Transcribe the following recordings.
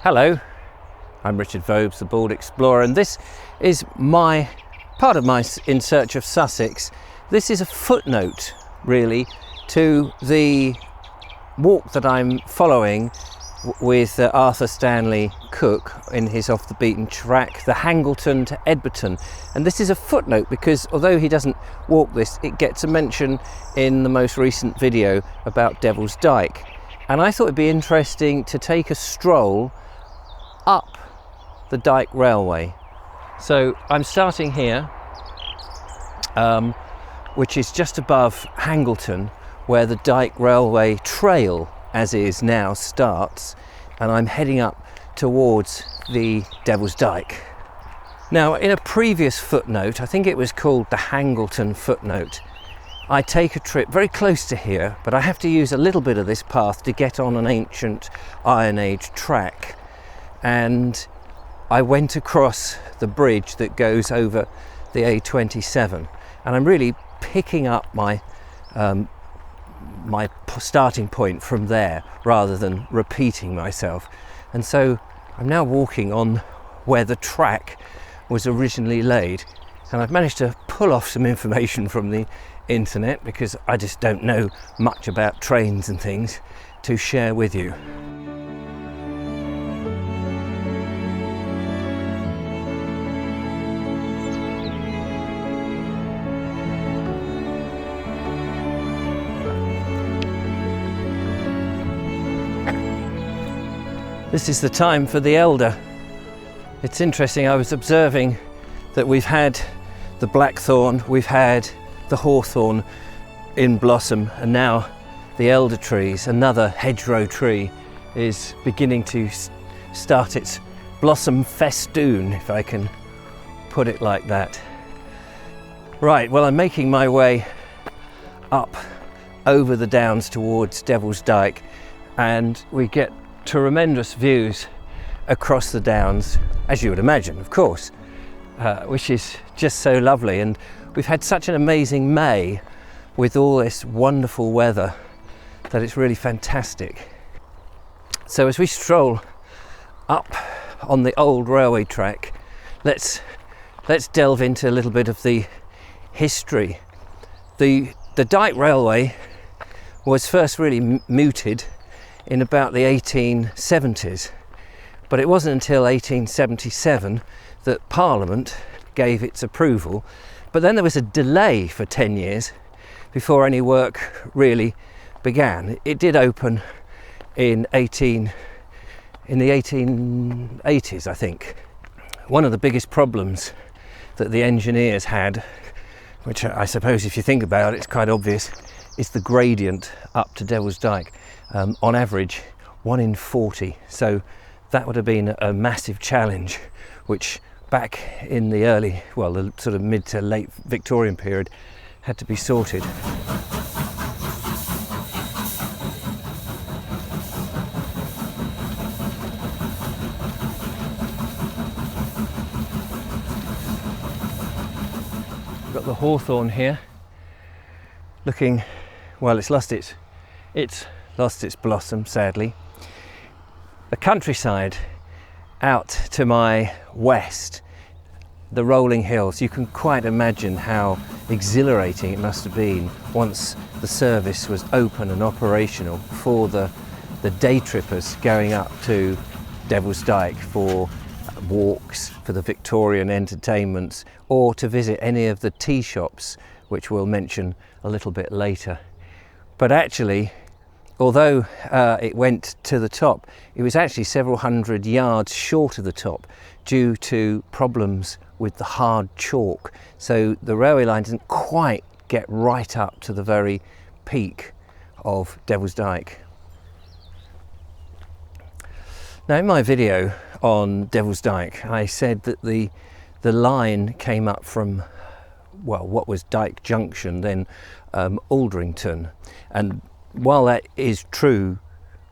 Hello, I'm Richard Vobes, the Bald Explorer, and this is part of my In Search of Sussex. This is a footnote, really, to the walk that I'm following with Arthur Stanley Cook in his Off the Beaten Track, the Hangleton to Edberton. And this is a footnote because although he doesn't walk this, it gets a mention in the most recent video about Devil's Dyke. And I thought it'd be interesting to take a stroll up the Dyke Railway. So I'm starting here, which is just above Hangleton, where the Dyke Railway Trail, as is now, starts, and I'm heading up towards the Devil's Dyke. Now, in a previous footnote, I think it was called the Hangleton footnote, I take a trip very close to here, but I have to use a little bit of this path to get on an ancient Iron Age track. And I went across the bridge that goes over the A27, and I'm really picking up my starting point from there rather than repeating myself. And so I'm now walking on where the track was originally laid, and I've managed to pull off some information from the internet because I just don't know much about trains and things to share with you. This is the time for the elder. It's interesting, I was observing that we've had the blackthorn, we've had the hawthorn in blossom, and now the elder trees, another hedgerow tree, is beginning to start its blossom festoon, if I can put it like that. Right, well, I'm making my way up over the downs towards Devil's Dyke, and we get tremendous views across the downs, as you would imagine, of course, which is just so lovely. And we've had such an amazing May with all this wonderful weather that it's really fantastic. So as we stroll up on the old railway track, let's delve into a little bit of the history. The Dyke Railway was first really mooted in about the 1870s, but it wasn't until 1877 that Parliament gave its approval. But then there was a delay for 10 years before any work really began. It did open in the 1880s, I think. One of the biggest problems that the engineers had, which I suppose if you think about it, it's quite obvious, is the gradient up to Devil's Dyke. On average 1 in 40, so that would have been a massive challenge, which back in the early, well, the sort of mid to late Victorian period had to be sorted. We've got the hawthorn here looking, well, it's lost its blossom, sadly. The countryside out to my west, the rolling hills, you can quite imagine how exhilarating it must have been once the service was open and operational for the day trippers going up to Devil's Dyke for walks, for the Victorian entertainments, or to visit any of the tea shops, which we'll mention a little bit later. But actually, although it went to the top, it was actually several hundred yards short of the top due to problems with the hard chalk. So the railway line didn't quite get right up to the very peak of Devil's Dyke. Now, in my video on Devil's Dyke, I said that the line came up from, well, what was Dyke Junction, then Aldrington. And while that is true,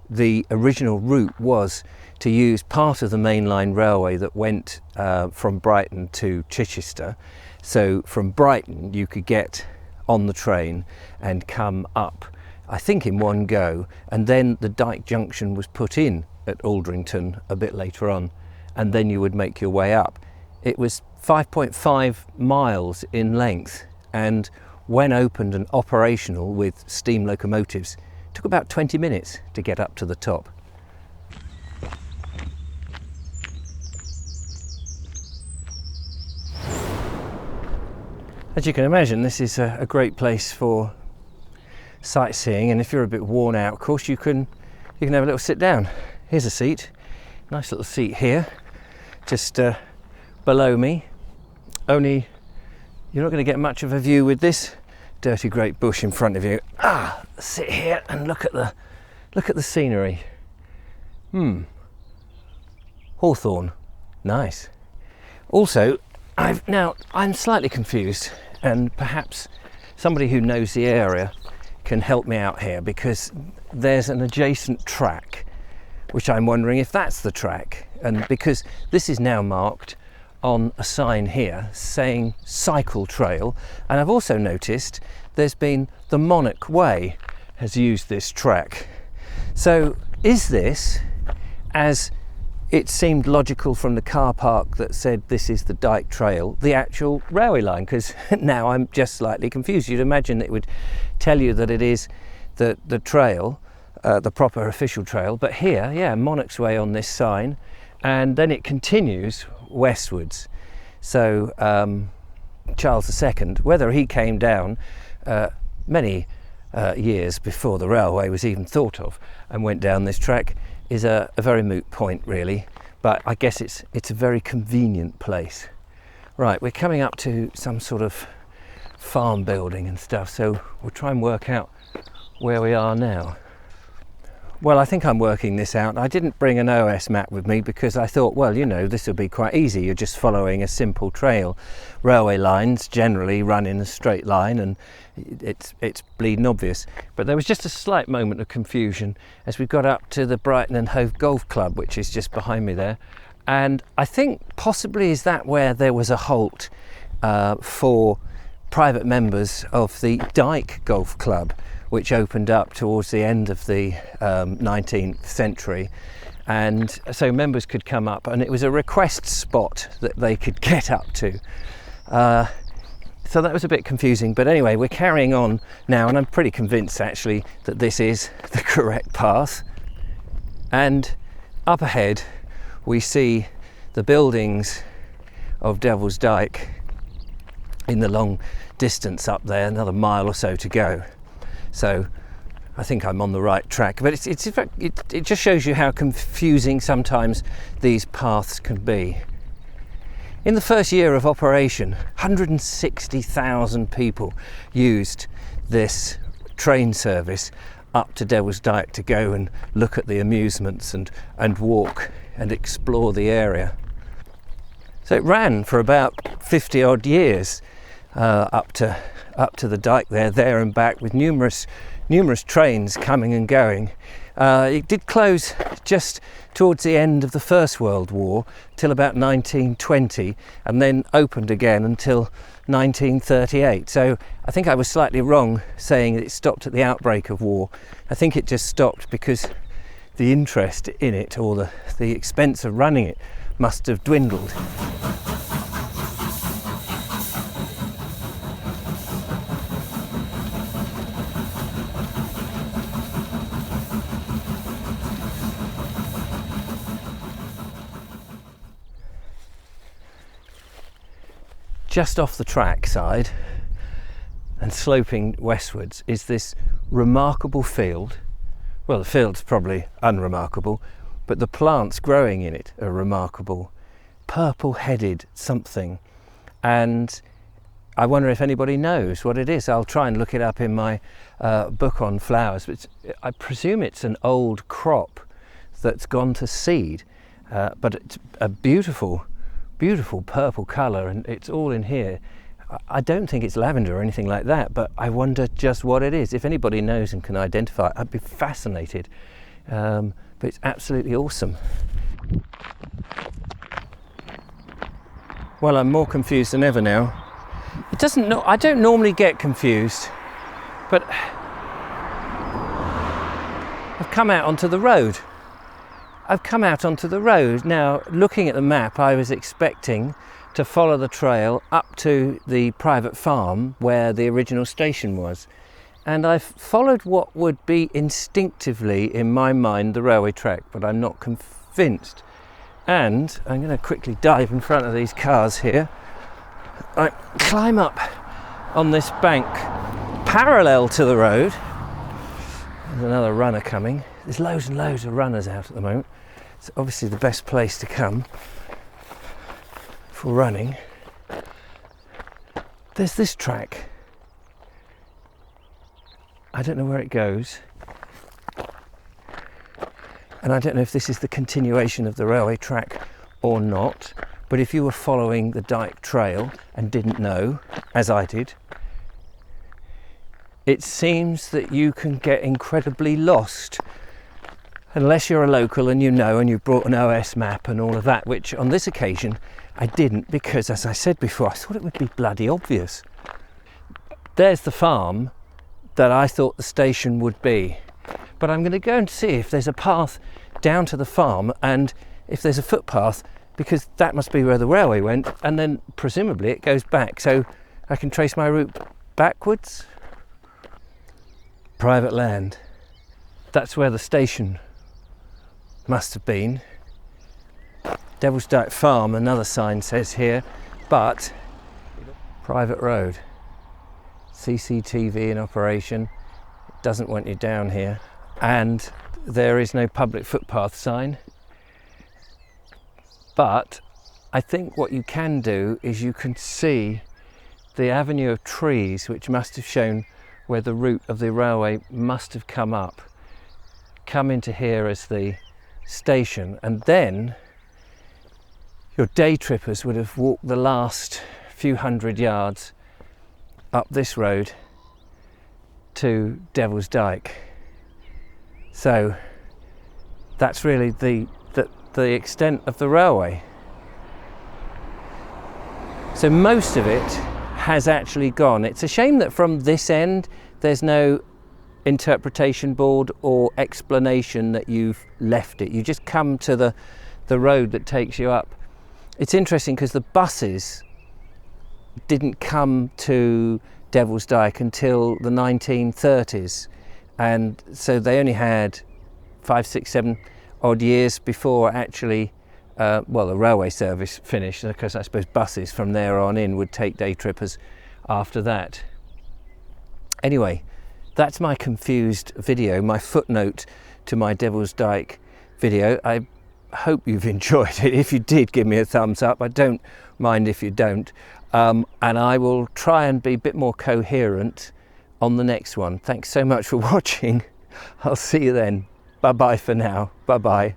the original route was to use part of the mainline railway that went from Brighton to Chichester. So from Brighton you could get on the train and come up, I think in one go, and then the Dyke Junction was put in at Aldrington a bit later on, and then you would make your way up. It was 5.5 miles in length, and when opened and operational with steam locomotives, it took about 20 minutes to get up to the top. As you can imagine, this is a great place for sightseeing, and if you're a bit worn out, of course, you can have a little sit down. Here's a seat, nice little seat here, just below me. Only you're not going to get much of a view with this dirty great bush in front of you. Sit here and look at the scenery. Hawthorn, nice. Also, I'm slightly confused, and perhaps somebody who knows the area can help me out here, because there's an adjacent track, which I'm wondering if that's the track, and because this is now marked on a sign here saying cycle trail, and I've also noticed there's been the Monarch Way has used this track. So is this, as it seemed logical from the car park that said this is the Dyke Trail, the actual railway line? Because now I'm just slightly confused. You'd imagine that it would tell you that it is the trail, the proper official trail, but here, yeah, Monarch's Way on this sign, and then it continues westwards. So Charles II, whether he came down many years before the railway was even thought of and went down this track, is a very moot point, really, but I guess it's a very convenient place. Right, we're coming up to some sort of farm building and stuff, so we'll try and work out where we are now. Well, I think I'm working this out. I didn't bring an OS map with me because I thought, well, you know, this will be quite easy. You're just following a simple trail. Railway lines generally run in a straight line, and it's bleeding obvious. But there was just a slight moment of confusion as we got up to the Brighton and Hove Golf Club, which is just behind me there. And I think possibly is that where there was a halt for private members of the Dyke Golf Club, which opened up towards the end of the 19th century, and so members could come up, and it was a request spot that they could get up to. So that was a bit confusing, but anyway, we're carrying on now, and I'm pretty convinced actually that this is the correct path. And up ahead we see the buildings of Devil's Dyke in the long distance up there, another mile or so to go. So I think I'm on the right track, but it just shows you how confusing sometimes these paths can be. In the first year of operation, 160,000 people used this train service up to Devil's Dyke to go and look at the amusements and walk and explore the area. So it ran for about 50 odd years up to the Dyke there and back, with numerous trains coming and going. It did close just towards the end of the First World War till about 1920, and then opened again until 1938. So I think I was slightly wrong saying it stopped at the outbreak of war. I think it just stopped because the interest in it, or the expense of running it, must have dwindled. Just off the track side and sloping westwards is this remarkable field. Well, the field's probably unremarkable, but the plants growing in it are remarkable. Purple-headed something, and I wonder if anybody knows what it is. I'll try and look it up in my book on flowers, but I presume it's an old crop that's gone to seed, but it's a beautiful purple colour, and it's all in here. I don't think it's lavender or anything like that, but I wonder just what it is. If anybody knows and can identify it, I'd be fascinated. But it's absolutely awesome. Well, I'm more confused than ever now. I don't normally get confused, but I've come out onto the road. I've come out onto the road. Now, looking at the map, I was expecting to follow the trail up to the private farm where the original station was. And I've followed what would be instinctively, in my mind, the railway track, but I'm not convinced. And I'm going to quickly dive in front of these cars here. I climb up on this bank parallel to the road. There's another runner coming. There's loads and loads of runners out at the moment. It's obviously the best place to come for running. There's this track. I don't know where it goes. And I don't know if this is the continuation of the railway track or not. But if you were following the Dyke Trail and didn't know, as I did, it seems that you can get incredibly lost unless you're a local and you know and you've brought an OS map and all of that, which on this occasion I didn't, because as I said before, I thought it would be bloody obvious. There's the farm that I thought the station would be, but I'm going to go and see if there's a path down to the farm and if there's a footpath, because that must be where the railway went, and then presumably it goes back, so I can trace my route backwards. Private land. That's where the station must have been. Devil's Dyke Farm, another sign says here, but private road. CCTV in operation. It doesn't want you down here. And there is no public footpath sign. But I think what you can do is you can see the avenue of trees which must have shown where the route of the railway must have come up, come into here as the station, and then your day trippers would have walked the last few hundred yards up this road to Devil's Dyke. So that's really the extent of the railway. So most of it has actually gone. It's a shame that from this end there's no interpretation board or explanation that you've left it. You just come to the road that takes you up. It's interesting because the buses didn't come to Devil's Dyke until the 1930s, and so they only had 5, 6, 7 odd years before actually the railway service finished, because I suppose buses from there on in would take day trippers after that. Anyway, that's my confused video, my footnote to my Devil's Dyke video. I hope you've enjoyed it. If you did, give me a thumbs up. I don't mind if you don't. And I will try and be a bit more coherent on the next one. Thanks so much for watching. I'll see you then. Bye bye for now. Bye bye.